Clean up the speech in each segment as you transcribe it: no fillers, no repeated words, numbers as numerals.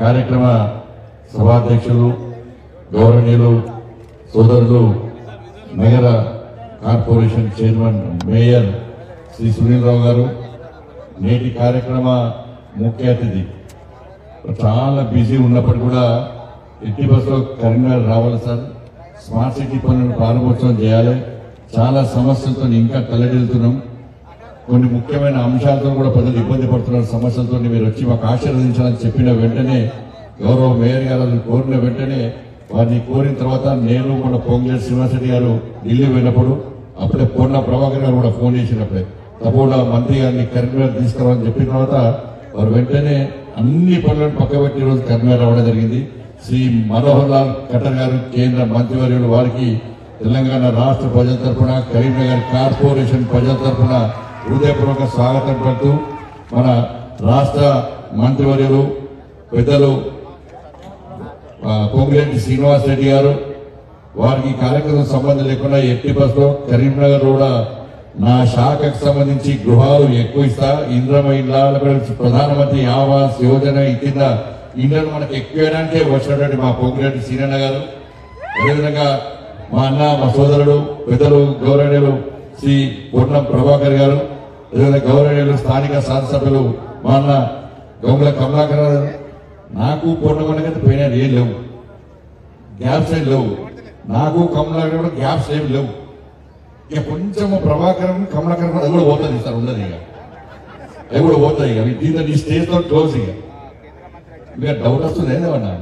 కార్యక్రమ సభాధ్యక్షులు గౌరవనీయులు సోదరులు నగర corporation chairman mayor Shri Sunil Rao గారు, నేటి కార్యక్రమ ముఖ్య అతిథి, చాలా బిజీ ఉన్నప్పుడు కూడా ఎట్టి బస్సులో కరీంనగర్ రావాలి సార్, స్మార్ట్ సిటీ పనులను ప్రారంభోత్సవం చేయాలి, చాలా సమస్యలతో ఇంకా తలడిల్లుతున్నాం, కొన్ని ముఖ్యమైన అంశాలతో కూడా ప్రజలు ఇబ్బంది పడుతున్న సమస్యలతో మీరు వచ్చి మాకు ఆశీర్వదించాలని చెప్పిన వెంటనే గౌరవ మేయర్ గారు కోరిన వెంటనే వారిని కోరిన తర్వాత నేను మన పొంగులేటి శ్రీనివాసరెడ్డి గారు ఢిల్లీ వెళ్ళినప్పుడు అప్పుడే పూర్ణ ప్రభాకర్ గారు కూడా ఫోన్ చేసినప్పుడే తప్పకుండా మంత్రి గారిని కరీంనగర్ తీసుకురావాలని చెప్పిన తర్వాత వారు వెంటనే అన్ని పనులను పక్కబెట్టి ఈరోజు కరీంనగర్ రావడం జరిగింది. శ్రీ మనోహర్ లాల్ ఖట్టర్ గారు కేంద్ర మంత్రివర్యులు, వారికి తెలంగాణ రాష్ట్ర ప్రజల తరఫున కరీంనగర్ కార్పొరేషన్ ప్రజల తరఫున హృదయపూర్వక స్వాగతం పడుతూ మన రాష్ట్ర మంత్రివర్యులు పెద్దలు పొంగులేటి శ్రీనివాసరెడ్డి గారు, వారికి కార్యక్రమం సంబంధం లేకుండా ఎట్టి బస్సులో కరీంనగర్ కూడా నా శాఖకు సంబంధించి గృహాలు ఎక్కువ ఇస్తా, ఇంద్రమ ఇళ్ళ ప్రధానమంత్రి ఆవాస్ యోజన కింద ఇండ్లను మనకు ఎక్కువడానికే వచ్చినటువంటి మా పొంగులేటి శ్రీనన్న గారు, అదేవిధంగా మా అన్న మా సోదరుడు పెద్దలు గౌరవనీయులు శ్రీ పూర్ణం ప్రభాకర్ గారు, అదేవిధంగా గౌరవనీయులు స్థానిక శాసనసభ్యులు మా అన్న గౌముల కమలాకర్ గారు, నాకు పూర్ణమన్నకైతే పోయినాడు ఏం లేవు, గ్యాప్స్ ఏం లేవు, నాకు కమలాకర్ కూడా గ్యాప్స్ ఏమి లేవు. ఇక కొంచెం ప్రభాకరం కమలాకరం అది కూడా పోతుంది సార్, ఉండదు ఇక అవి కూడా పోతాయి. ఇక దీంతో ఈ స్టేజ్తో క్లోజ్. ఇక డౌట్ వస్తుంది ఏదేమన్నా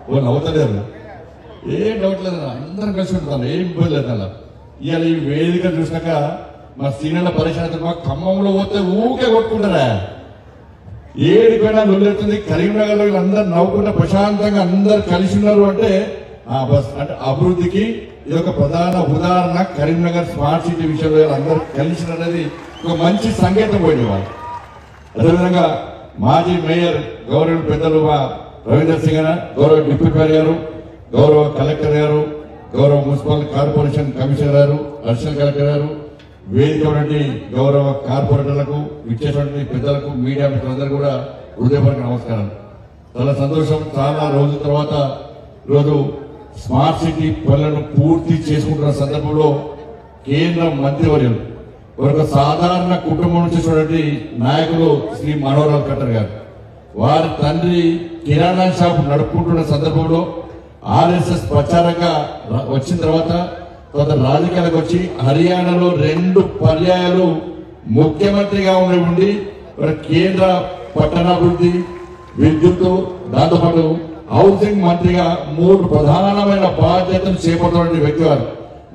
ఓ నవ్వుతలేరు, ఏం డౌట్ లేదు, అందరం కలిసి ఉంటున్నాను, ఏం ఇబ్బంది లేదు. అలా ఇవాళ ఈ వేదిక చూసినాక మా సీనియర్ల పరిశ్రమ మా ఖమ్మంలో పోతే ఊకే కొట్టుకుంటారా, ఏడిపోయినా లొల్లుతుంది. కరీంనగర్లో వీళ్ళందరూ నవ్వుకుంటే ప్రశాంతంగా అందరు కలిసి ఉన్నారు అంటే బస్ అంటే అభివృద్ధికి ఇది ఒక ప్రధాన ఉదాహరణ. కరీంనగర్ స్మార్ట్ సిటీ విషయంలో అందరూ కలిసి అనేది ఒక మంచి సంకేతం పోయింది వాళ్ళు. అదేవిధంగా మాజీ మేయర్ గౌరవ పెద్దలు మా రవీందర్ సింగ్ గారు, గౌరవ డిప్యూటీ మేయర్ గారు, గౌరవ కలెక్టర్ గారు, గౌరవ మున్సిపల్ కార్పొరేషన్ కమిషనర్ గారు, అడిషనల్ కలెక్టర్ గారు, వేదిక గౌరవ కార్పొరేటర్లకు, ఇచ్చేటువంటి పెద్దలకు, మీడియా మిత్రులందరూ కూడా హృదయపూర్వక నమస్కారం. చాలా సంతోషం, చాలా రోజుల తర్వాత ఈరోజు స్మార్ట్ సిటీ పనులను పూర్తి చేసుకుంటున్న సందర్భంలో కేంద్ర మంత్రివర్యులు ఒక సాధారణ కుటుంబం నుంచి చూడండి నాయకులు శ్రీ మనోహర్ లాల్ ఖట్టర్ గారు, వారి తండ్రి కిరాణా షాప్ నడుపుకుంటున్న సందర్భంలో ఆర్ఎస్ఎస్ ప్రచారంగా వచ్చిన తర్వాత రాజకీయాలకు వచ్చి హర్యానాలో 2 పర్యాయాలు ముఖ్యమంత్రిగా ఉండి కేంద్ర పట్టణాభివృద్ధి, విద్యుత్, దాంతోపాటు హౌసింగ్ మంత్రిగా 3 ప్రధానమైన బాధ్యతలు చేపడుతున్న వ్యక్తి వారు.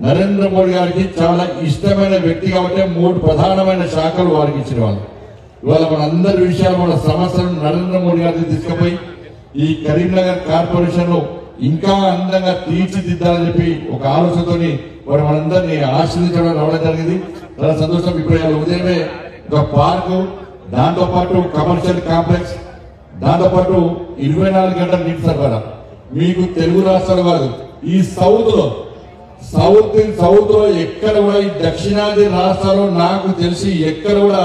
నరేంద్ర మోడీ గారికి చాలా ఇష్టమైన వ్యక్తి కాబట్టి 3 ప్రధానమైన శాఖలు వారికి ఇచ్చిన వాళ్ళు. ఇవాళ మన అందరి విషయాలు, మన సమస్యలను నరేంద్ర మోడీ గారికి తీసుకుపోయి ఈ కరీంనగర్ కార్పొరేషన్ లో ఇంకా అందంగా తీర్చిదిద్దాలని చెప్పి ఒక ఆలోచనతోని వారు మనందరినీ ఆశీర్వదించడం రావడం జరిగింది. చాలా సంతోషం. ఇప్పుడు ఉదయమే ఒక పార్కు, దాంతో పాటు కమర్షియల్ కాంప్లెక్స్, దాంతో పాటు 24 గంటల నీటి సరఫరా. మీకు తెలుగు రాష్ట్రాలు కాదు, ఈ సౌత్ లో ఎక్కడ కూడా, ఈ దక్షిణాది రాష్ట్రాల్లో నాకు తెలిసి ఎక్కడ కూడా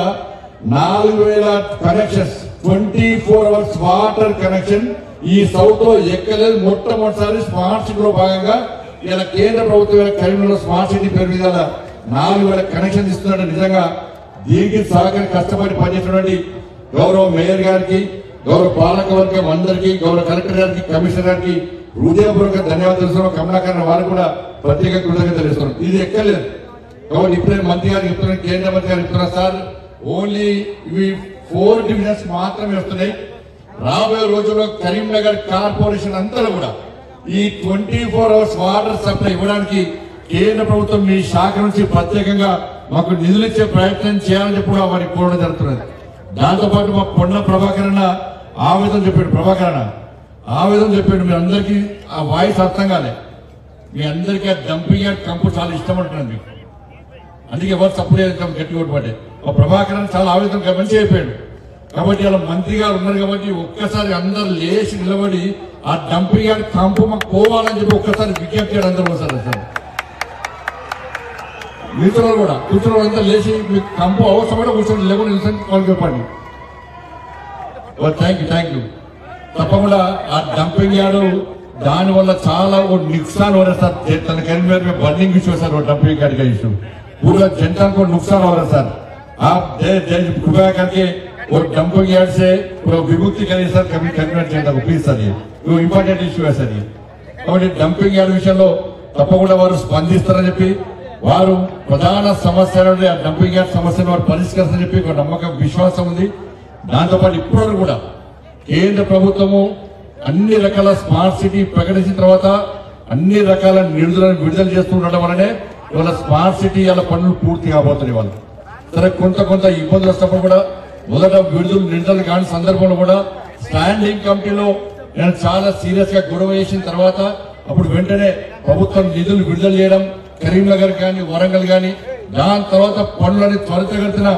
4000 కనెక్షన్స్, 24 hours వాటర్ కనెక్షన్ ఈ సౌత్ లో ఎక్కలేదు. మొట్టమొదటిసారి స్మార్ట్ సిటీలో భాగంగా ఇలా కేంద్ర ప్రభుత్వం కరీంనగర్ స్మార్ట్ సిటీ పేరు మీద 4000 కనెక్షన్ ఇస్తున్నట్టు నిజంగా దీనికి సహకరి కష్టపడి పనిచేసినటువంటి గౌరవ మేయర్ గారికి, గౌరవ పాలక వర్గం అందరికీ, గౌరవ కలెక్టర్ గారికి, కమిషనర్ గారికి హృదయపూర్వక ధన్యవాదాలు తెలుస్తున్నాం. కమలాకర్ వారికి కూడా ప్రత్యేక కృతజ్ఞతలు తెలుస్తున్నాం. ఇది ఎక్కలేదు కాబట్టి ఇప్పుడే మంత్రి గారికి చెప్తున్నారు, కేంద్ర మంత్రి గారు చెప్తున్నారు, సార్ ఓన్లీ ఇవి 4 డివిజన్స్ మాత్రమే వస్తున్నాయి. రాబోయే రోజుల్లో కరీంనగర్ కార్పొరేషన్ అంతా కూడా ఈ 24 hours వాటర్ సప్లై ఇవ్వడానికి కేంద్ర ప్రభుత్వం మీ శాఖ నుంచి ప్రత్యేకంగా మాకు నిధులు ఇచ్చే ప్రయత్నం చేయాలని చెప్పి కూడా వారికి కోరడం జరుగుతున్నది. దాంతోపాటు మా పొన్న ప్రభాకర్ అన్న ఆవేదన చెప్పాడు, మీ అందరికీ ఆ వాయిస్ అర్థం కాలే, మీ అందరికీ ఆ డంపింగ్ యార్డ్ కంపు చాలా ఇష్టం అంటున్నాను మీకు, అందుకే ఎవరు సప్లై గట్టి కొట్టుబట్టే మా ప్రభాకర్ అన్న చాలా ఆవేదన మంచిగా అయిపోయాడు. కాబట్టి అలా మంత్రి గారు ఉన్నారు కాబట్టి ఒక్కసారి అందరు లేచి నిలబడి ఆ డంపింగ్ యార్డ్ కంపు మాకు పోవాలని చెప్పి ఒక్కసారి విజ్ఞప్తి చేయడం అందరూ వస్తారు సార్. మిగతా కూడా కూర్చున్న అంతా లేచి మీకు కంపు అవసరమైన కూర్చొని లేకుండా నిలిచి వాళ్ళు చెప్పండి. Thank you. తప్పకుండా ఆ డంపింగ్ యార్డు దాని వల్ల చాలా नुकसान हो रहा है सर। तन करीमनगर में बर्निंग इशू है सर, वो डंपिंग यार्ड का इशू पूरा जनता को नुकसान हो रहा है सर। आप कृपया करके वो डंपिंग यार्ड से विमुक्ति करिए सर कभी करीमनगर जनता को प्लीज सर। ये इंपॉर्टेंट इशू है सर। ये కాబట్టి డంపింగ్ యార్డ్ విషయంలో తప్పకుండా వారు స్పందిస్తారని చెప్పి వారు ప్రధాన సమస్యలు ఆ డంపింగ్ యార్డ్ సమస్యను వారు పరిష్కరిస్తారని చెప్పి ఒక నమ్మకం విశ్వాసం ఉంది। దాంతోపాటు ఇప్పుడు కూడా కేంద్ర ప్రభుత్వము అన్ని రకాల స్మార్ట్ సిటీ ప్రకటించిన తర్వాత అన్ని రకాల నిధులను విడుదల చేస్తుండడం వల్లనే ఇవాళ స్మార్ట్ సిటీ వాళ్ళ పనులు పూర్తి కాబోతున్నాయి। వాళ్ళు సరే కొంత ఇబ్బందులు వస్తున్నప్పుడు కూడా మొదట విడుదల కాని సందర్భంలో కూడా స్టాండింగ్ కమిటీలో నేను చాలా సీరియస్ గా గొడవ చేసిన తర్వాత అప్పుడు వెంటనే ప్రభుత్వం నిధులు విడుదల చేయడం కరీంనగర్ కానీ వరంగల్ కానీ దాని తర్వాత పనులని త్వరితగతిన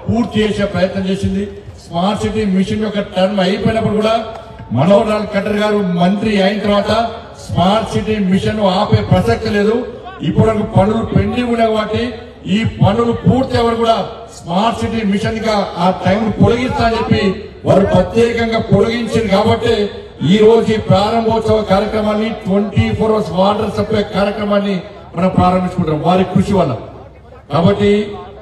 పూర్తి చేసే ప్రయత్నం చేసింది। స్మార్ట్ సిటీ మిషన్ యొక్క టర్మ్ అయిపోయినప్పుడు కూడా మనోహర్ లాల్ ఖట్టర్ గారు మంత్రి అయిన తర్వాత స్మార్ట్ సిటీ మిషన్ ఆపే ప్రసక్తి లేదు। ఇప్పుడు పనులు పెండింగ్ ఉన్నాయి కాబట్టి ఈ పనులు పూర్తి ఎవరు కూడా స్మార్ట్ సిటీ మిషన్ గా ఆ టైం పొడిగిస్తా అని చెప్పి వారు ప్రత్యేకంగా పొడిగించారు కాబట్టి ఈ రోజు ఈ ప్రారంభోత్సవ కార్యక్రమాన్ని 24 అవర్స్ వాటర్ సప్లై కార్యక్రమాన్ని మనం ప్రారంభించుకుంటాం వారి కృషి వల్ల। కాబట్టి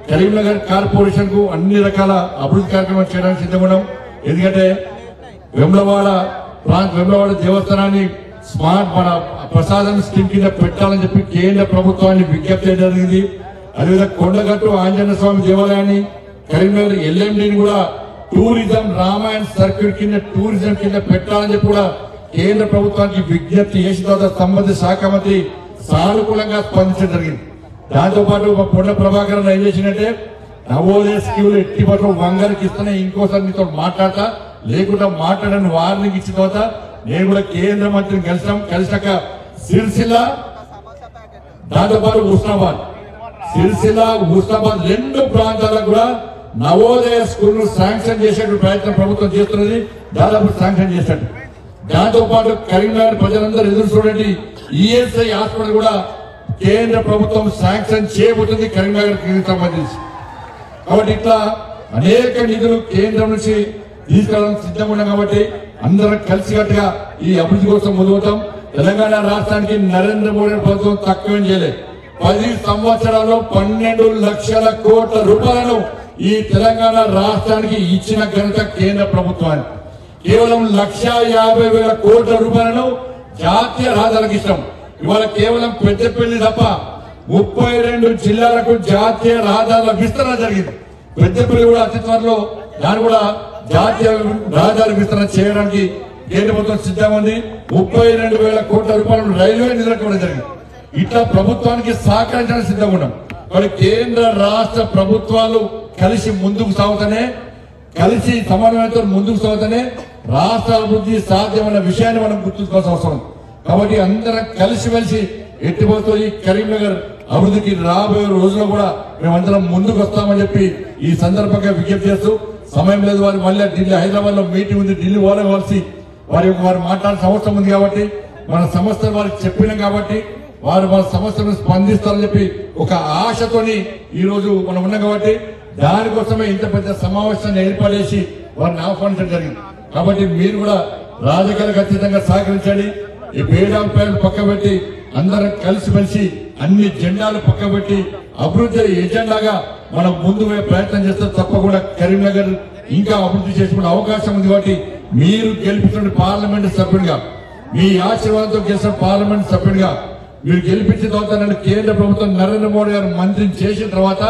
కరీంనగర్ కార్పొరేషన్ కు అన్ని రకాల అభివృద్ధి కార్యక్రమాలు చేయడానికి సిద్ధంగా ఉన్నాం। ఎందుకంటే వేములవాడ దేవస్థానాన్ని స్మార్ట్ మన ప్రసాదం స్కీమ్ కింద పెట్టాలని చెప్పి కేంద్ర ప్రభుత్వాన్ని విజ్ఞప్తి చేయడం జరిగింది। అదేవిధంగా కొండగట్టు ఆంజనేయ స్వామి దేవాలయాన్ని కరీంనగర్ ఎల్ఎండిని కూడా టూరిజం రామాయణ సర్క్యూట్ కింద టూరిజం కింద పెట్టాలని చెప్పి కూడా కేంద్ర ప్రభుత్వానికి విజ్ఞప్తి చేసిన తర్వాత సంబంధిత శాఖ మంత్రి సానుకూలంగా స్పందించడం జరిగింది। దాంతో పాటు పొన్న ప్రభాకర్ ఏం చేసిందంటే నవోదయ స్కీములు ఎట్టి పట్ల వంగరికి ఇస్తేనే ఇంకోసారి మీతో మాట్లాడతా లేకుండా మాట్లాడని వార్నింగ్ ఇచ్చిన తర్వాత నేను కూడా కేంద్ర మంత్రిని కలిసాక సిరిసిల్ల దాంతో పాటు హుస్నాబాద్ రెండు ప్రాంతాలకు కూడా నవోదయ స్కూల్ ను శాంక్షన్ చేసే ప్రయత్నం ప్రభుత్వం చేస్తున్నది। దాదాపు శాంక్షన్ చేశాడు। దాంతో పాటు కరీంనగర్ ప్రజలందరూ ఎదురు చూడండి ఈఎస్ఐ హాస్పిటల్ కూడా కేంద్ర ప్రభుత్వం శాంక్షన్ చేయబోతుంది కరీంనగర్ కి సంబంధించి। కాబట్టి ఇట్లా అనేక నిధులు కేంద్రం నుంచి తీసుకెళ్ళడానికి సిద్ధంగా ఉన్నాం కాబట్టి అందరం కలిసికట్టుగా ఈ అభివృద్ధి కోసం ముందుకుతాం। తెలంగాణ రాష్ట్రానికి నరేంద్ర మోడీ ప్రభుత్వం తక్కువేం చేయలేదు। 10 సంవత్సరాల్లో 12 లక్షల కోట్ల రూపాయలను ఈ తెలంగాణ రాష్ట్రానికి ఇచ్చిన ఘనత కేంద్ర ప్రభుత్వానికి। కేవలం 1,50,000 కోట్ల రూపాయలను జాతీయ రహదారులకు ఇష్టం। ఇవాళ కేవలం పెద్దపల్లి తప్ప 32 జిల్లాలకు జాతీయ రహదారుల విస్తరణ జరిగింది। పెద్దపల్లి కూడా అతి త్వరలో దాన్ని కూడా జాతీయ రహదారి విస్తరణ చేయడానికి కేంద్ర ప్రభుత్వం సిద్ధంగా ఉంది। 32,000 కోట్ల రూపాయలను రైల్వే నిధులకు ఇవ్వడం జరిగింది। ఇట్లా ప్రభుత్వానికి సహకరించడానికి సిద్ధంగా ఉన్నాం। మరి కేంద్ర రాష్ట్ర ప్రభుత్వాలు కలిసి ముందుకు సాగుతానే కలిసి సమన్వయంతో ముందుకు సాగుతానే రాష్ట్ర అభివృద్ధి సాధ్యమన్న విషయాన్ని మనం గుర్తుంచుకోవాల్సిన అవసరం। కాబట్టి అందరం కలిసిమెలిసి ఎట్టిపోతూ ఈ కరీంనగర్ అభివృద్ధికి రాబోయే రోజుల్లో కూడా మేమందరం ముందుకు వస్తామని చెప్పి ఈ సందర్భంగా విజ్ఞప్తి చేస్తూ సమయం లేదు వారు మళ్ళీ ఢిల్లీ హైదరాబాద్ లో మీటింగ్ ఉంది ఢిల్లీ వాళ్ళవలసి వారు మాట్లాడాల్సిన అవసరం ఉంది కాబట్టి మన సమస్యలు వారికి చెప్పినాం కాబట్టి వారు మన సమస్యలను స్పందిస్తారని చెప్పి ఒక ఆశతోని ఈ రోజు మనం ఉన్నాం కాబట్టి దానికోసమే ఇంత పెద్ద సమావేశాన్ని ఏర్పాటు చేసి వారిని ఆహ్వానించడం జరిగింది। కాబట్టి మీరు కూడా రాజకీయాలకు అతీతంగా సహకరించండి। ఈ భేదాభిప్రాయాలు పక్కబెట్టి అందరం కలిసిమెలిసి అన్ని జెండాలు పక్కబెట్టి అభివృద్ధి ఎజెండాగా మనం ముందు ప్రయత్నం చేస్తే తప్పకుండా కరీంనగర్ ఇంకా అభివృద్ధి చేసుకునే అవకాశం ఉంది। కాబట్టి మీరు గెలిపించిన పార్లమెంట్ సభ్యుడిగా మీ ఆశీర్వాదంతో గెలిచిన పార్లమెంట్ సభ్యుడిగా మీరు గెలిపించిన తర్వాత నన్ను కేంద్ర ప్రభుత్వం నరేంద్ర మోడీ గారు మంత్రిని చేసిన తర్వాత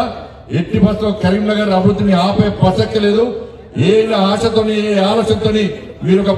ఎట్టి బస్సులో కరీంనగర్ అభివృద్ధిని ఆపే ప్రసక్తి లేదు। ఏ ఆశతోని ఏ ఆలోచనతోని మీరు ఒక